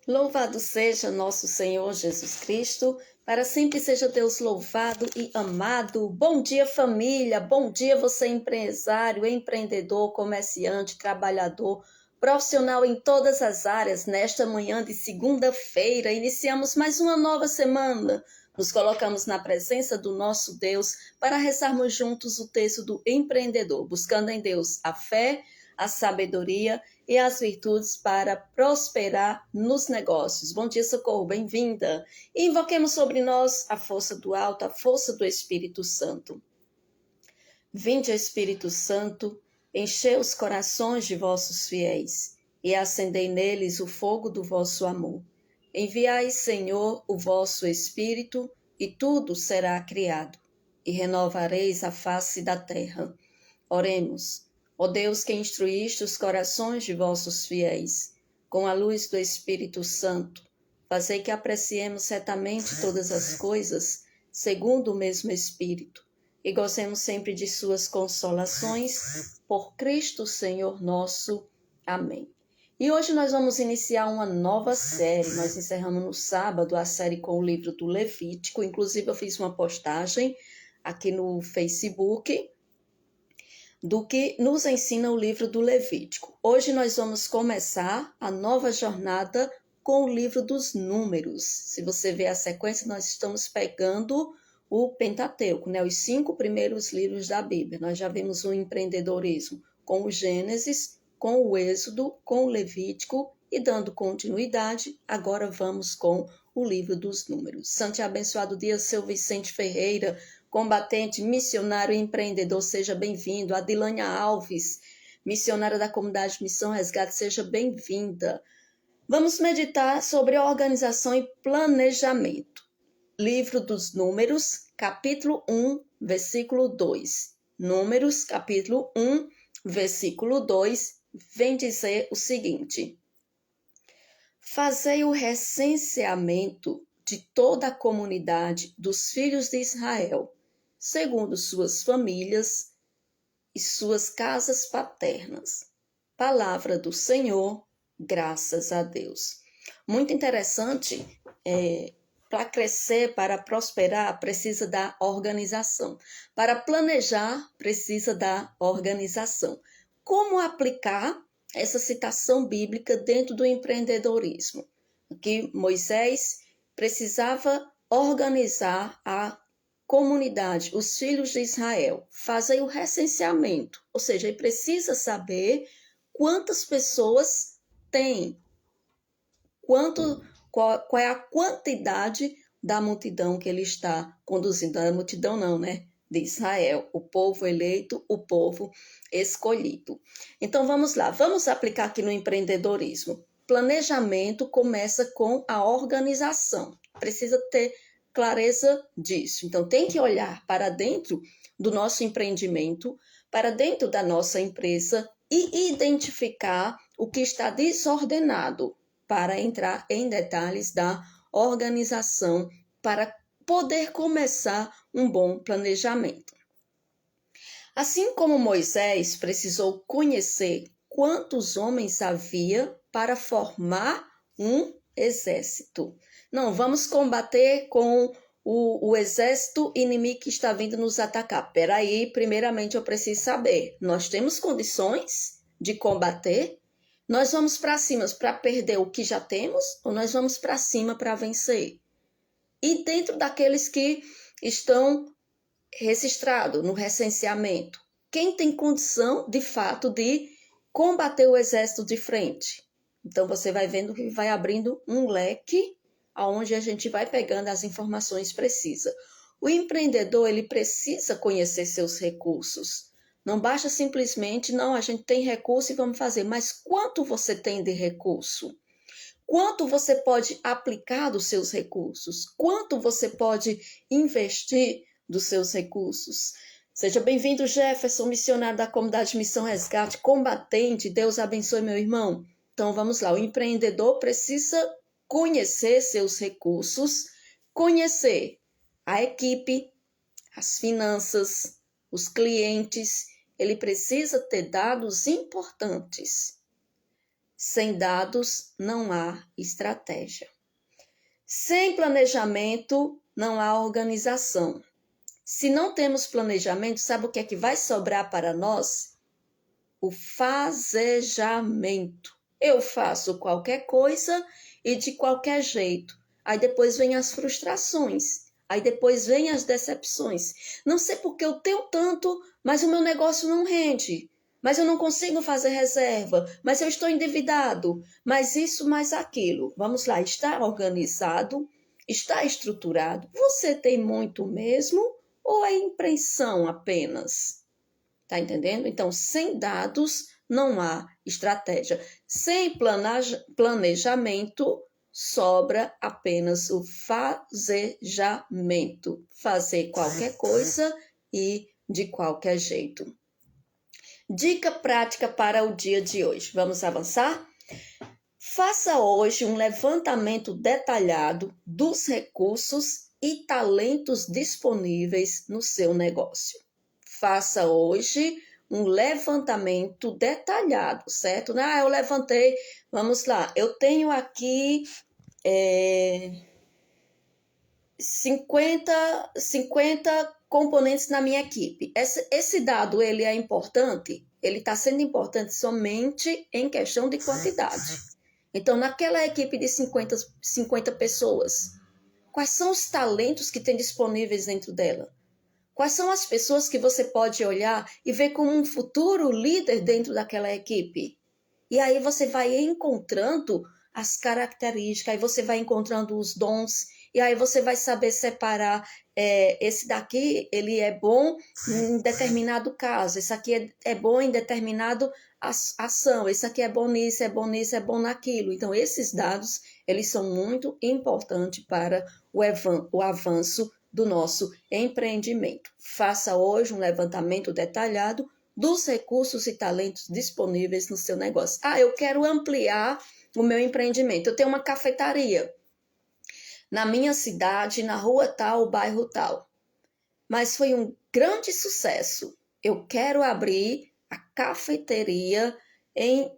Louvado seja nosso Senhor Jesus Cristo, para sempre seja Deus louvado e amado. Bom dia, família, bom dia você empresário, empreendedor, comerciante, trabalhador, profissional em todas as áreas. Nesta manhã de segunda-feira, iniciamos mais uma nova semana. Nos colocamos na presença do nosso Deus para rezarmos juntos o texto do empreendedor, buscando em Deus a fé, a sabedoria e as virtudes para prosperar nos negócios. Bom dia, Socorro, bem-vinda. E invoquemos sobre nós a força do alto, a força do Espírito Santo. Vinde, Espírito Santo, enchei os corações de vossos fiéis e acendei neles o fogo do vosso amor. Enviai, Senhor, o vosso Espírito, e tudo será criado, e renovareis a face da terra. Oremos. Ó Deus, que instruíste os corações de vossos fiéis, com a luz do Espírito Santo, fazei que apreciemos retamente todas as coisas, segundo o mesmo Espírito, e gozemos sempre de suas consolações, por Cristo Senhor nosso. Amém. E hoje nós vamos iniciar uma nova série. Nós encerramos no sábado a série com o livro do Levítico. Inclusive, eu fiz uma postagem aqui no Facebook do que nos ensina o livro do Levítico. Hoje nós vamos começar a nova jornada com o livro dos Números. Se você ver a sequência, nós estamos pegando o Pentateuco, né? Os 5 primeiros livros da Bíblia. Nós já vimos o empreendedorismo com o Gênesis, com o Êxodo, com o Levítico e dando continuidade, agora vamos com o livro dos Números. Santo e abençoado dia, seu Vicente Ferreira, combatente, missionário e empreendedor, seja bem-vindo. Adilânia Alves, missionária da comunidade Missão Resgate, seja bem-vinda. Vamos meditar sobre organização e planejamento. Livro dos Números, capítulo 1, versículo 2. Números, capítulo 1, versículo 2, vem dizer o seguinte: Fazei o recenseamento de toda a comunidade dos filhos de Israel, segundo suas famílias e suas casas paternas. Palavra do Senhor, graças a Deus. Muito interessante, para crescer, para prosperar, precisa da organização. Para planejar, precisa da organização. Como aplicar essa citação bíblica dentro do empreendedorismo? Que Moisés precisava organizar a comunidade, os filhos de Israel, fazem o recenseamento, ou seja, ele precisa saber quantas pessoas tem, qual é a quantidade da multidão que ele está conduzindo. A multidão não, né? De Israel, o povo eleito, o povo escolhido. Então vamos lá, vamos aplicar aqui no empreendedorismo. Planejamento começa com a organização, precisa ter clareza disso. Então tem que olhar para dentro do nosso empreendimento, para dentro da nossa empresa e identificar o que está desordenado para entrar em detalhes da organização para poder começar um bom planejamento. Assim como Moisés precisou conhecer quantos homens havia para formar um exército. Não, vamos combater com o exército inimigo que está vindo nos atacar. Peraí, primeiramente eu preciso saber, nós temos condições de combater? Nós vamos para cima para perder o que já temos ou nós vamos para cima para vencer? E dentro daqueles que estão registrados no recenseamento, quem tem condição de fato de combater o exército de frente? Então você vai vendo que vai abrindo um leque onde a gente vai pegando as informações precisas. O empreendedor, ele precisa conhecer seus recursos. Não basta simplesmente, não, a gente tem recurso e vamos fazer, mas quanto você tem de recurso? Quanto você pode aplicar dos seus recursos? Quanto você pode investir dos seus recursos? Seja bem-vindo, Jefferson, missionário da comunidade Missão Resgate, combatente. Deus abençoe, meu irmão. Então, vamos lá. O empreendedor precisa conhecer seus recursos, conhecer a equipe, as finanças, os clientes. Ele precisa ter dados importantes. Sem dados não há estratégia. Sem planejamento não há organização. Se não temos planejamento, sabe o que é que vai sobrar para nós? O fazejamento. Eu faço qualquer coisa e de qualquer jeito. Aí depois vem as frustrações. Aí depois vem as decepções. Não sei porque eu tenho tanto, mas o meu negócio não rende. Mas eu não consigo fazer reserva. Mas eu estou endividado. Mas isso, mais aquilo. Vamos lá, está organizado? Está estruturado? Você tem muito mesmo? Ou é impressão apenas? Tá entendendo? Então, sem dados não há estratégia. Sem planejamento, sobra apenas o fazejamento. Fazer qualquer coisa e de qualquer jeito. Dica prática para o dia de hoje. Vamos avançar? Faça hoje um levantamento detalhado dos recursos e talentos disponíveis no seu negócio. Faça hoje um levantamento detalhado, certo? Eu levantei, vamos lá, eu tenho aqui 50 componentes na minha equipe. Esse dado, ele é importante? Ele está sendo importante somente em questão de quantidade. Então, naquela equipe de 50 pessoas, quais são os talentos que tem disponíveis dentro dela? Quais são as pessoas que você pode olhar e ver como um futuro líder dentro daquela equipe? E aí você vai encontrando as características, aí você vai encontrando os dons, e aí você vai saber separar, esse daqui, ele é bom em determinado caso, esse aqui é bom em determinado ação, esse aqui é bom nisso, é bom nisso, é bom naquilo. Então, esses dados, eles são muito importantes para o avanço do nosso empreendimento. Faça hoje um levantamento detalhado dos recursos e talentos disponíveis no seu negócio. Eu quero ampliar o meu empreendimento. Eu tenho uma cafetaria na minha cidade, na rua tal, bairro tal. Mas foi um grande sucesso. Eu quero abrir a cafeteria em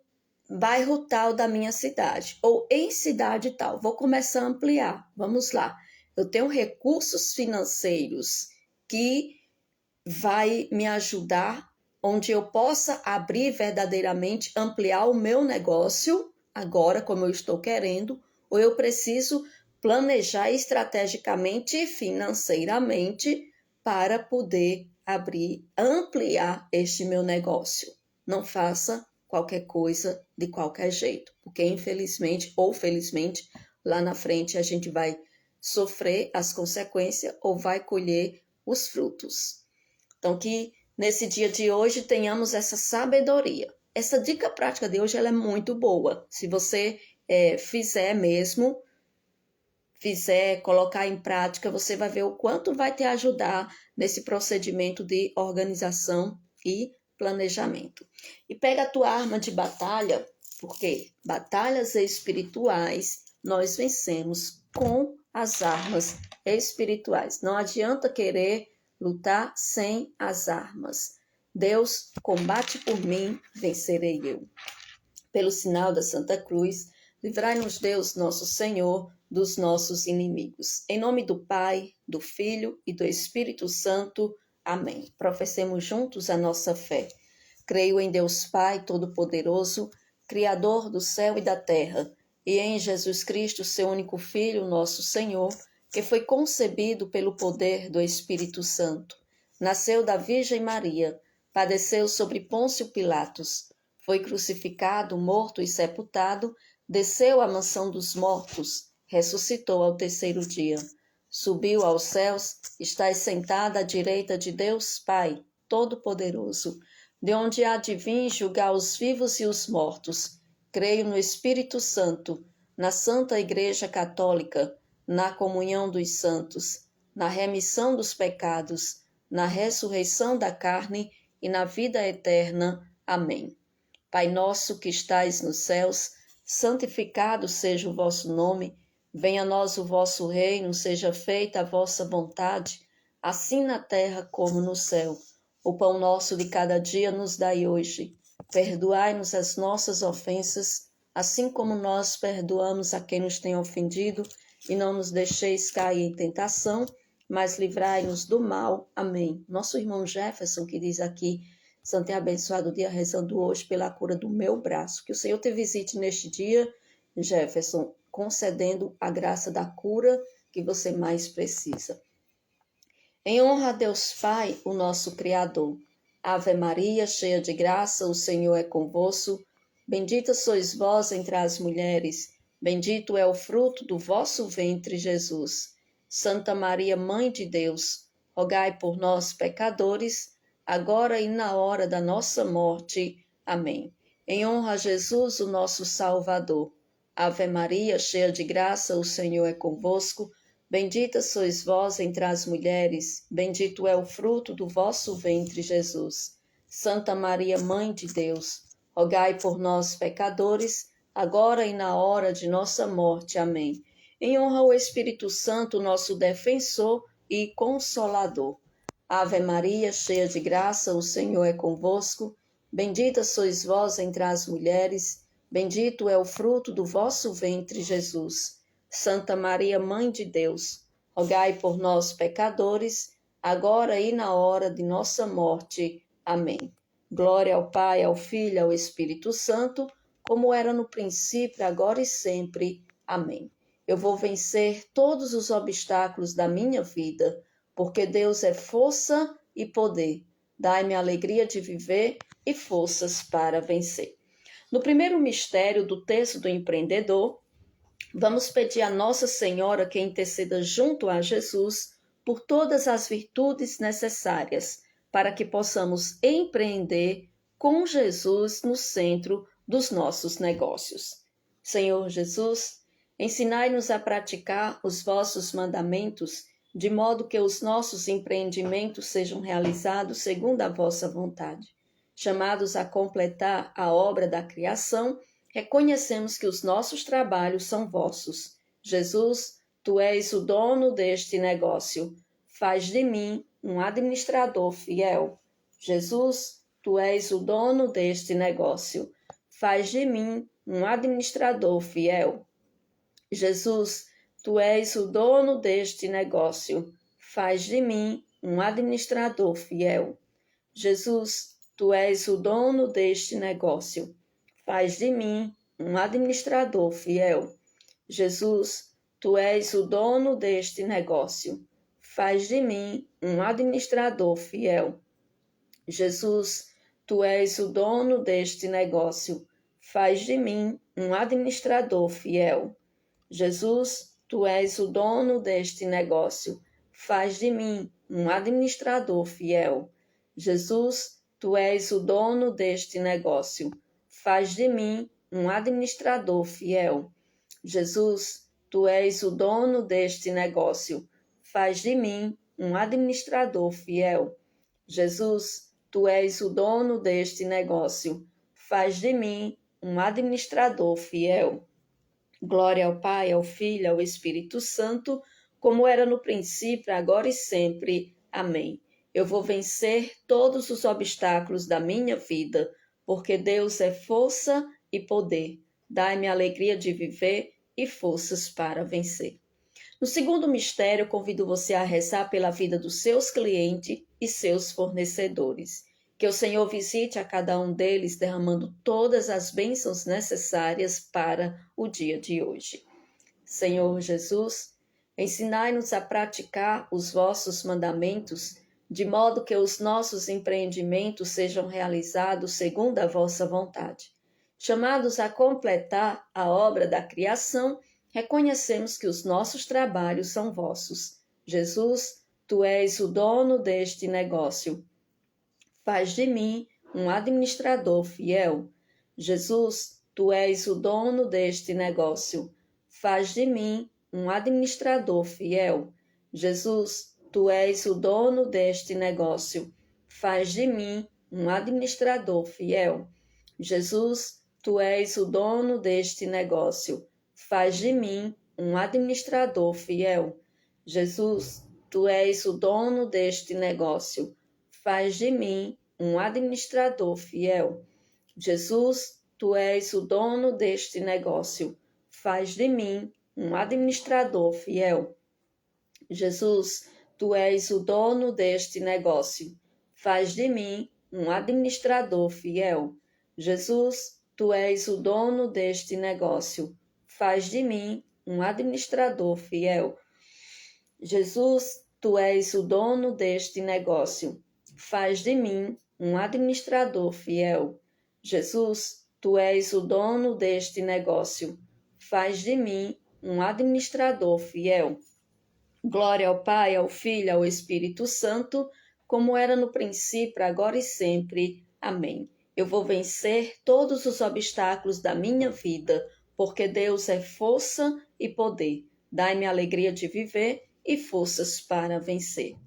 bairro tal da minha cidade, ou em cidade tal. Vou começar a ampliar. Vamos lá. Eu tenho recursos financeiros que vai me ajudar, onde eu possa abrir verdadeiramente, ampliar o meu negócio, agora como eu estou querendo, ou eu preciso planejar estrategicamente e financeiramente para poder abrir, ampliar este meu negócio. Não faça qualquer coisa de qualquer jeito, porque infelizmente ou felizmente, lá na frente a gente vai sofrer as consequências ou vai colher os frutos. Então, que nesse dia de hoje tenhamos essa sabedoria. Essa dica prática de hoje ela é muito boa. Se você fizer mesmo, colocar em prática, você vai ver o quanto vai te ajudar nesse procedimento de organização e planejamento. E pega a tua arma de batalha, porque batalhas espirituais nós vencemos com as armas espirituais. Não adianta querer lutar sem as armas. Deus combate por mim, vencerei eu. Pelo sinal da Santa Cruz, livrai-nos Deus, nosso Senhor, dos nossos inimigos. Em nome do Pai, do Filho e do Espírito Santo. Amém. Professemos juntos a nossa fé. Creio em Deus Pai Todo-Poderoso, Criador do céu e da terra, e em Jesus Cristo, seu único Filho, nosso Senhor, que foi concebido pelo poder do Espírito Santo. Nasceu da Virgem Maria, padeceu sobre Pôncio Pilatos, foi crucificado, morto e sepultado, desceu à mansão dos mortos, ressuscitou ao terceiro dia. Subiu aos céus, está sentado à direita de Deus Pai, Todo-Poderoso, de onde há de vir julgar os vivos e os mortos. Creio no Espírito Santo, na Santa Igreja Católica, na comunhão dos santos, na remissão dos pecados, na ressurreição da carne e na vida eterna. Amém. Pai nosso que estais nos céus, santificado seja o vosso nome, venha a nós o vosso reino, seja feita a vossa vontade, assim na terra como no céu. O pão nosso de cada dia nos dai hoje. Perdoai-nos as nossas ofensas, assim como nós perdoamos a quem nos tem ofendido, e não nos deixeis cair em tentação, mas livrai-nos do mal. Amém. Nosso irmão Jefferson, que diz aqui: Santo e abençoado dia, rezando hoje pela cura do meu braço. Que o Senhor te visite neste dia, Jefferson, concedendo a graça da cura que você mais precisa. Em honra a Deus Pai, o nosso Criador. Ave Maria, cheia de graça, o Senhor é convosco. Bendita sois vós entre as mulheres, bendito é o fruto do vosso ventre, Jesus. Santa Maria, Mãe de Deus, rogai por nós, pecadores, agora e na hora da nossa morte. Amém. Em honra a Jesus, o nosso Salvador. Ave Maria, cheia de graça, o Senhor é convosco. Bendita sois vós entre as mulheres, bendito é o fruto do vosso ventre, Jesus. Santa Maria, Mãe de Deus, rogai por nós, pecadores, agora e na hora de nossa morte. Amém. Em honra ao Espírito Santo, nosso defensor e consolador. Ave Maria, cheia de graça, o Senhor é convosco. Bendita sois vós entre as mulheres, bendito é o fruto do vosso ventre, Jesus. Santa Maria, Mãe de Deus, rogai por nós, pecadores, agora e na hora de nossa morte. Amém. Glória ao Pai, ao Filho e ao Espírito Santo, como era no princípio, agora e sempre. Amém. Eu vou vencer todos os obstáculos da minha vida, porque Deus é força e poder. Dai-me a alegria de viver e forças para vencer. No primeiro mistério do texto do empreendedor, vamos pedir a Nossa Senhora que interceda junto a Jesus por todas as virtudes necessárias para que possamos empreender com Jesus no centro dos nossos negócios. Senhor Jesus, ensinai-nos a praticar os vossos mandamentos, de modo que os nossos empreendimentos sejam realizados segundo a vossa vontade. Chamados a completar a obra da criação, reconhecemos que os nossos trabalhos são vossos. Jesus, tu és o dono deste negócio. Faz de mim um administrador fiel. Jesus, tu és o dono deste negócio. Faz de mim um administrador fiel. Jesus, tu és o dono deste negócio. Faz de mim um administrador fiel. Jesus, tu és o dono deste negócio. Faz de mim um administrador fiel. Jesus, tu és o dono deste negócio. Faz de mim um administrador fiel. Jesus, tu és o dono deste negócio. Faz de mim um administrador fiel. Jesus, tu és o dono deste negócio. Faz de mim um administrador fiel. Jesus, tu és o dono deste negócio. Faz de mim um administrador fiel. Jesus, tu és o dono deste negócio. Faz de mim um administrador fiel. Jesus, tu és o dono deste negócio. Faz de mim um administrador fiel. Glória ao Pai, ao Filho e ao Espírito Santo, como era no princípio, agora e sempre. Amém. Eu vou vencer todos os obstáculos da minha vida, porque Deus é força e poder. Dai-me a alegria de viver e forças para vencer. No segundo mistério, convido você a rezar pela vida dos seus clientes e seus fornecedores. Que o Senhor visite a cada um deles, derramando todas as bênçãos necessárias para o dia de hoje. Senhor Jesus, ensinai-nos a praticar os vossos mandamentos, de modo que os nossos empreendimentos sejam realizados segundo a vossa vontade. Chamados a completar a obra da criação, reconhecemos que os nossos trabalhos são vossos. Jesus, tu és o dono deste negócio. Faz de mim um administrador fiel. Jesus, tu és o dono deste negócio. Faz de mim um administrador fiel. Jesus, tu és o dono deste negócio. Faz de mim um administrador fiel. Jesus, tu és o dono deste negócio. Faz de mim um administrador fiel. Jesus, tu és o dono deste negócio. Faz de mim um administrador fiel. Jesus, tu és o dono deste negócio. Faz de mim um administrador fiel. Jesus, tu és o dono deste negócio. Faz de mim um administrador fiel. Jesus, tu és o dono deste negócio. Faz de mim um administrador fiel. Jesus, tu és o dono deste negócio. Faz de mim um administrador fiel. Jesus, tu és o dono deste negócio. Faz de mim um administrador fiel. Glória ao Pai, ao Filho, ao Espírito Santo, como era no princípio, agora e sempre. Amém. Eu vou vencer todos os obstáculos da minha vida, porque Deus é força e poder. Dai-me a alegria de viver e forças para vencer.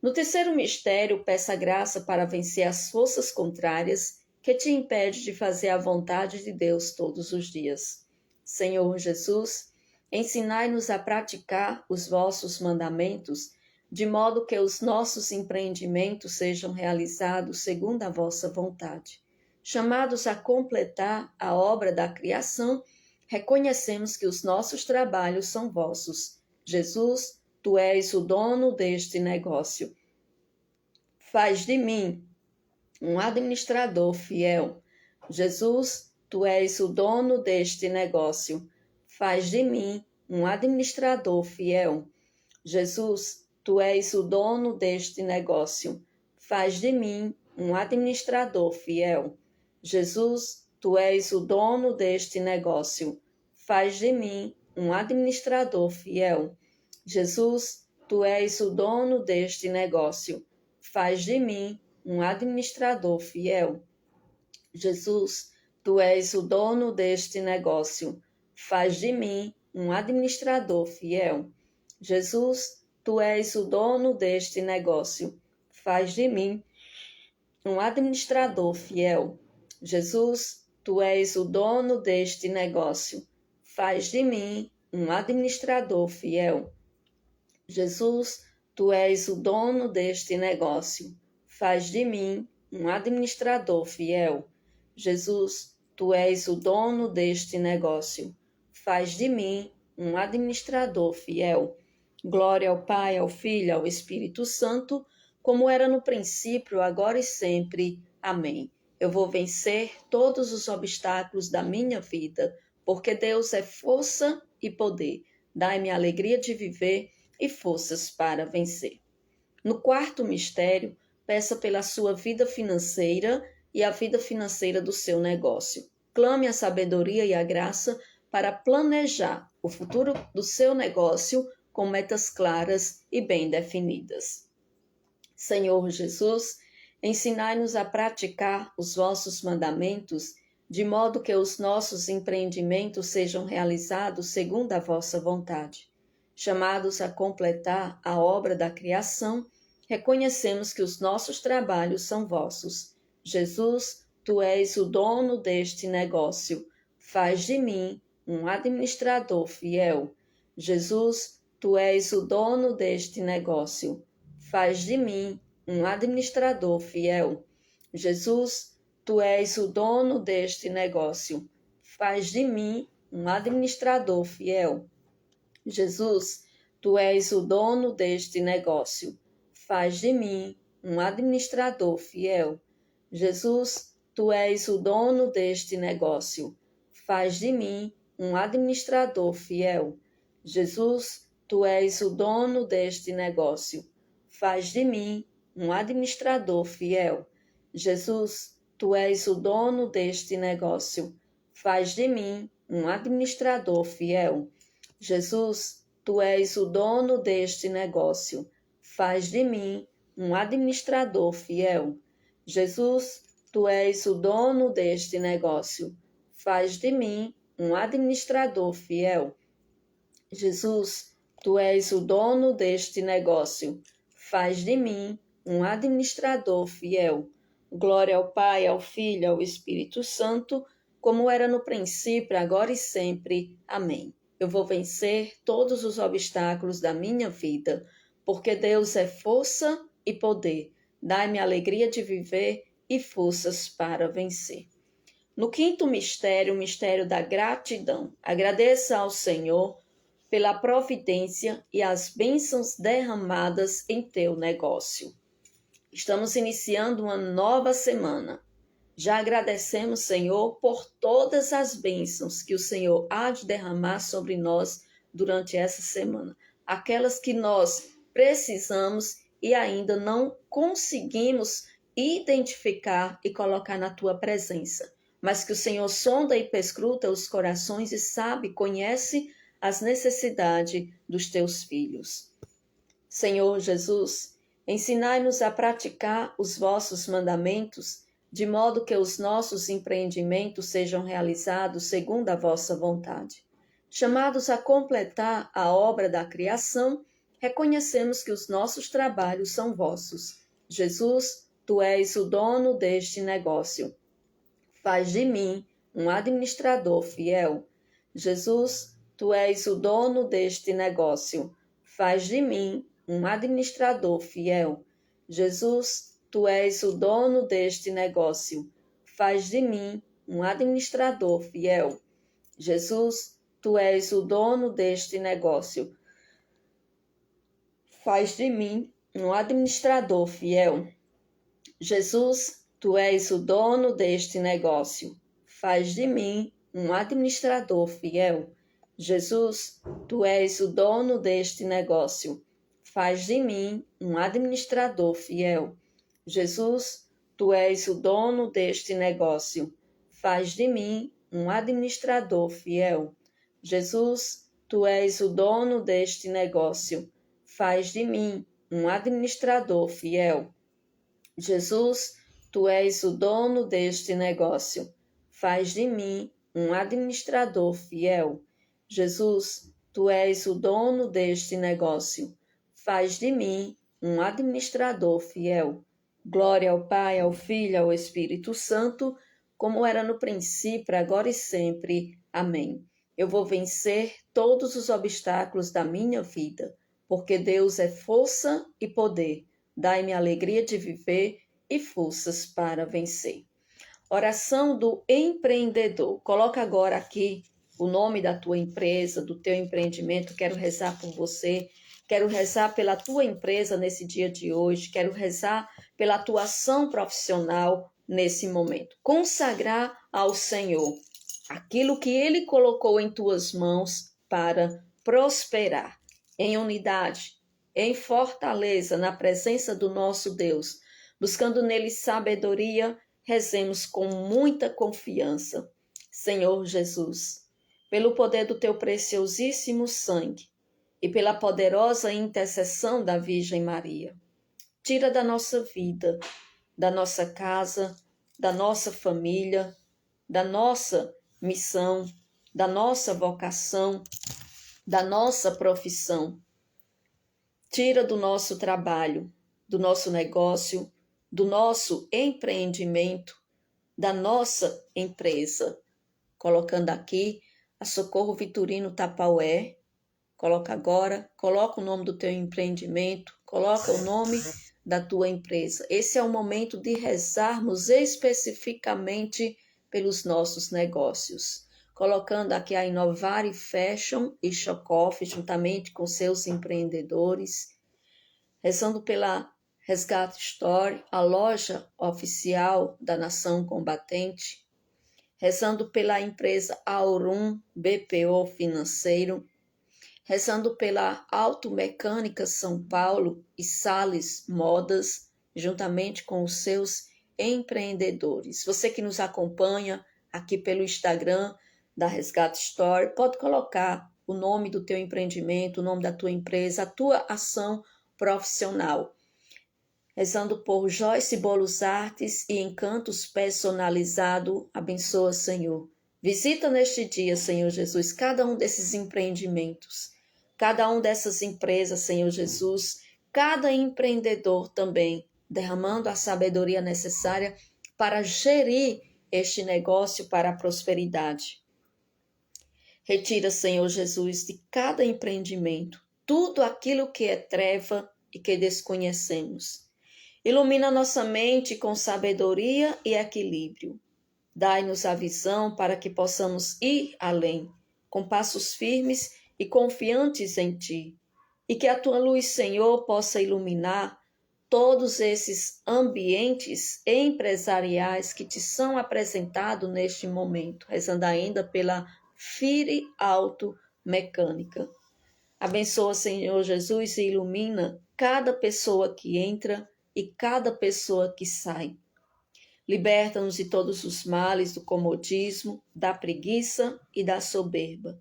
No terceiro mistério, peça graça para vencer as forças contrárias que te impedem de fazer a vontade de Deus todos os dias. Senhor Jesus, ensinai-nos a praticar os vossos mandamentos, de modo que os nossos empreendimentos sejam realizados segundo a vossa vontade. Chamados a completar a obra da criação, reconhecemos que os nossos trabalhos são vossos. Jesus, tu és o dono deste negócio. Faz de mim um administrador fiel. Jesus, tu és o dono deste negócio. Faz de mim um administrador fiel. Jesus, tu és o dono deste negócio. Faz de mim um administrador fiel. Jesus, tu és o dono deste negócio. Faz de mim um administrador fiel. Jesus, tu és o dono deste negócio. Faz de mim um administrador fiel. Jesus, tu és o dono deste negócio. Faz de mim um administrador fiel. Jesus, tu és o dono deste negócio. Faz de mim um administrador fiel. Jesus, tu és o dono deste negócio. Faz de mim um administrador fiel. Jesus, tu és o dono deste negócio. Faz de mim um administrador fiel. Jesus, tu és o dono deste negócio. Faz de mim um administrador fiel. Glória ao Pai, ao Filho, ao Espírito Santo, como era no princípio, agora e sempre. Amém. Eu vou vencer todos os obstáculos da minha vida, porque Deus é força e poder. Dai-me a alegria de viver e forças para vencer. No quarto mistério, peça pela sua vida financeira e a vida financeira do seu negócio. Clame a sabedoria e a graça para planejar o futuro do seu negócio com metas claras e bem definidas. Senhor Jesus, ensinai-nos a praticar os vossos mandamentos, de modo que os nossos empreendimentos sejam realizados segundo a vossa vontade. Chamados a completar a obra da criação, reconhecemos que os nossos trabalhos são vossos. Jesus, tu és o dono deste negócio. Faz de mim um administrador fiel. Jesus, tu és o dono deste negócio. Faz de mim um administrador fiel. Jesus, tu és o dono deste negócio. Faz de mim um administrador fiel. Jesus, tu és o dono deste negócio. Faz de mim um administrador fiel. Jesus, tu és o dono deste negócio. Faz de mim um administrador fiel. Jesus, tu és o dono deste negócio. Faz de mim um administrador fiel. Jesus, tu és o dono deste negócio. Faz de mim um administrador fiel. Jesus, tu és o dono deste negócio. Faz de mim um administrador fiel. Jesus, tu és o dono deste negócio. Faz de mim um administrador fiel. Jesus, tu és o dono deste negócio. Faz de mim um administrador fiel. Glória ao Pai, ao Filho, ao Espírito Santo, como era no princípio, agora e sempre. Amém. Eu vou vencer todos os obstáculos da minha vida, porque Deus é força e poder. Dai-me a alegria de viver e forças para vencer. No quinto mistério, o mistério da gratidão. Agradeça ao Senhor pela providência e as bênçãos derramadas em teu negócio. Estamos iniciando uma nova semana. Já agradecemos, Senhor, por todas as bênçãos que o Senhor há de derramar sobre nós durante essa semana. Aquelas que nós precisamos e ainda não conseguimos identificar e colocar na tua presença. Mas que o Senhor sonda e perscruta os corações e sabe, conhece as necessidades dos teus filhos. Senhor Jesus, ensinai-nos a praticar os vossos mandamentos, de modo que os nossos empreendimentos sejam realizados segundo a vossa vontade. Chamados a completar a obra da criação, reconhecemos que os nossos trabalhos são vossos. Jesus, tu és o dono deste negócio. Faz de mim um administrador fiel. Jesus, tu és o dono deste negócio. Faz de mim um administrador fiel. Jesus, tu és o dono deste negócio. Faz de mim um administrador fiel. Jesus, tu és o dono deste negócio. Faz de mim um administrador fiel. Jesus, tu és o dono deste negócio. Faz de mim um administrador fiel. Jesus, tu és o dono deste negócio. Faz de mim um administrador fiel. Jesus, tu és o dono deste negócio. Faz de mim um administrador fiel. Jesus, tu és o dono deste negócio. Faz de mim um administrador fiel. Jesus, tu és o dono deste negócio. Faz de mim um administrador fiel. Jesus, tu és o dono deste negócio. Faz de mim um administrador fiel. Glória ao Pai, ao Filho e ao Espírito Santo, como era no princípio, agora e sempre. Amém. Eu vou vencer todos os obstáculos da minha vida, porque Deus é força e poder. Dai-me alegria de viver e forças para vencer. Oração do empreendedor. Coloca agora aqui o nome da tua empresa, do teu empreendimento. Quero rezar por você. Quero rezar pela tua empresa nesse dia de hoje. Quero rezar pela tua ação profissional nesse momento. Consagrar ao Senhor aquilo que Ele colocou em tuas mãos para prosperar em unidade, em fortaleza, na presença do nosso Deus, buscando nele sabedoria, rezemos com muita confiança. Senhor Jesus, pelo poder do teu preciosíssimo sangue e pela poderosa intercessão da Virgem Maria, tira da nossa vida, da nossa casa, da nossa família, da nossa missão, da nossa vocação, da nossa profissão. Tira do nosso trabalho, do nosso negócio, do nosso empreendimento, da nossa empresa. Colocando aqui a Socorro Vitorino Tapaué. Coloca agora, coloca o nome do teu empreendimento, coloca o nome da tua empresa. Esse é o momento de rezarmos especificamente pelos nossos negócios. Colocando aqui a Inovare Fashion e Chocoff, juntamente com seus empreendedores. Rezando pela Resgate Store, a loja oficial da Nação Combatente. Rezando pela empresa Aurum BPO Financeiro. Rezando pela Automecânica São Paulo e Sales Modas, juntamente com os seus empreendedores. Você que nos acompanha aqui pelo Instagram da Resgate Store, pode colocar o nome do teu empreendimento, o nome da tua empresa, a tua ação profissional. Rezando por Joyce Bolos Artes e Encantos Personalizado, abençoa, Senhor. Visita neste dia, Senhor Jesus, cada um desses empreendimentos, cada um dessas empresas, Senhor Jesus, cada empreendedor também, derramando a sabedoria necessária para gerir este negócio para a prosperidade. Retira, Senhor Jesus, de cada empreendimento tudo aquilo que é treva e que desconhecemos. Ilumina nossa mente com sabedoria e equilíbrio. Dai-nos a visão para que possamos ir além, com passos firmes e confiantes em Ti. E que a Tua luz, Senhor, possa iluminar todos esses ambientes empresariais que Te são apresentados neste momento, rezando ainda pela FIRE Auto Mecânica. Abençoa, Senhor Jesus, e ilumina cada pessoa que entra e cada pessoa que sai. Liberta-nos de todos os males do comodismo, da preguiça e da soberba,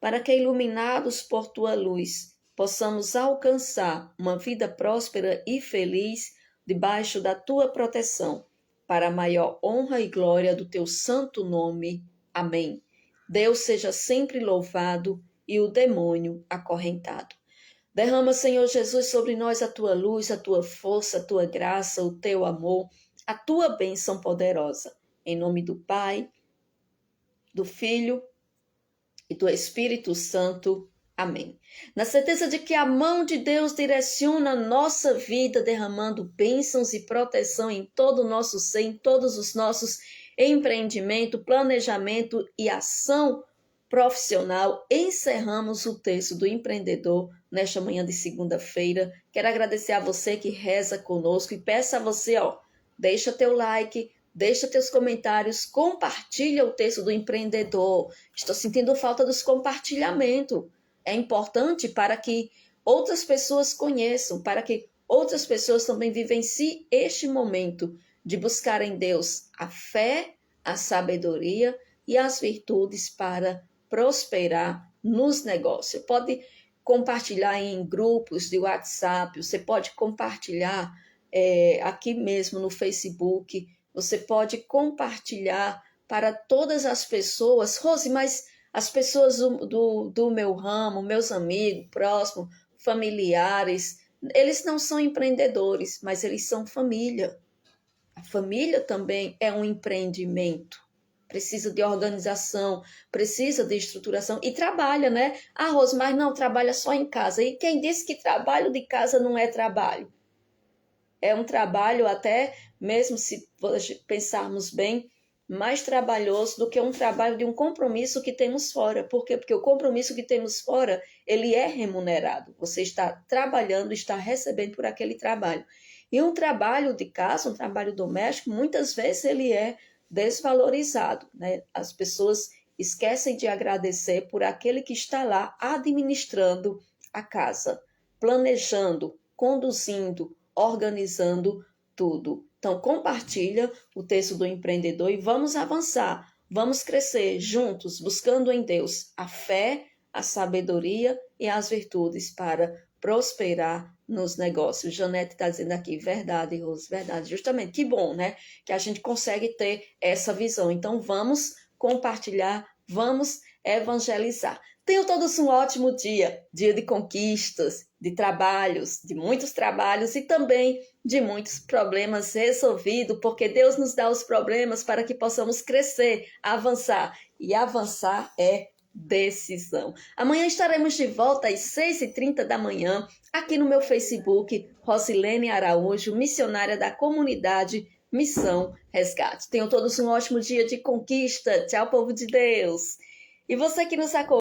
para que, iluminados por Tua luz, possamos alcançar uma vida próspera e feliz debaixo da Tua proteção, para a maior honra e glória do Teu santo nome. Amém. Deus seja sempre louvado e o demônio acorrentado. Derrama, Senhor Jesus, sobre nós a Tua luz, a Tua força, a Tua graça, o Teu amor, a Tua bênção poderosa. Em nome do Pai, do Filho e do Espírito Santo. Amém. Na certeza de que a mão de Deus direciona a nossa vida, derramando bênçãos e proteção em todo o nosso ser, em todos os nossos empreendimentos, planejamento e ação profissional, encerramos o texto do empreendedor nesta manhã de segunda-feira. Quero agradecer a você que reza conosco e peço a você, deixa teu like, deixa teus comentários, compartilha o texto do empreendedor. Estou sentindo falta dos compartilhamentos. É importante para que outras pessoas conheçam, para que outras pessoas também vivenciem este momento de buscar em Deus a fé, a sabedoria e as virtudes para prosperar nos negócios. Pode compartilhar em grupos de WhatsApp, você pode compartilhar aqui mesmo no Facebook, você pode compartilhar para todas as pessoas. Rose, mas as pessoas do meu ramo, meus amigos, próximos, familiares, eles não são empreendedores, mas eles são família. A família também é um empreendimento. Precisa de organização, precisa de estruturação e trabalha, né? Ah, Rose, mas não, trabalha só em casa. E quem disse que trabalho de casa não é trabalho? É um trabalho até, mesmo se pensarmos bem, mais trabalhoso do que um trabalho de um compromisso que temos fora. Por quê? Porque o compromisso que temos fora, ele é remunerado. Você está trabalhando, está recebendo por aquele trabalho. E um trabalho de casa, um trabalho doméstico, muitas vezes ele é desvalorizado, né? As pessoas esquecem de agradecer por aquele que está lá administrando a casa, planejando, conduzindo, organizando tudo. Então, compartilha o texto do empreendedor e vamos avançar, vamos crescer juntos, buscando em Deus a fé, a sabedoria e as virtudes para prosperar nos negócios. Janete está dizendo aqui, verdade, Rose, verdade. Justamente, que bom, né? Que a gente consegue ter essa visão. Então, vamos compartilhar, vamos evangelizar. Tenham todos um ótimo dia de conquistas, de trabalhos, de muitos trabalhos e também de muitos problemas resolvidos, porque Deus nos dá os problemas para que possamos crescer, avançar. E avançar é decisão. Amanhã estaremos de volta às 6h30 da manhã, aqui no meu Facebook, Rosilene Araújo, missionária da comunidade Missão Resgate. Tenham todos um ótimo dia de conquista. Tchau, povo de Deus. E você que nos acompanha,